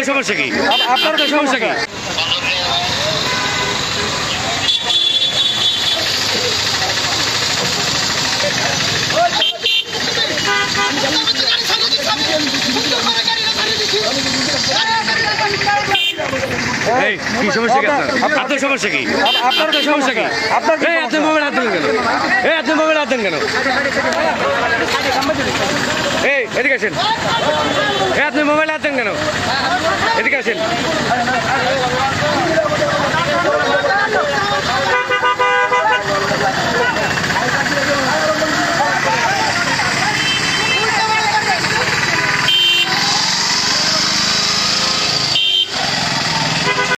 সমস্যা কি? আপনাদের সমস্যা কি? এই কি সমস্যা কি আপনার সমস্যা কি? আপনার সমস্যা কি? আপনি মোবাইল হাত দেন কেন? আপনি মোবাইল হাত দেন কেন? এই এদিকে আসেন। আপনি মোবাইল হাত দেন কেন? এদিকে আসেন।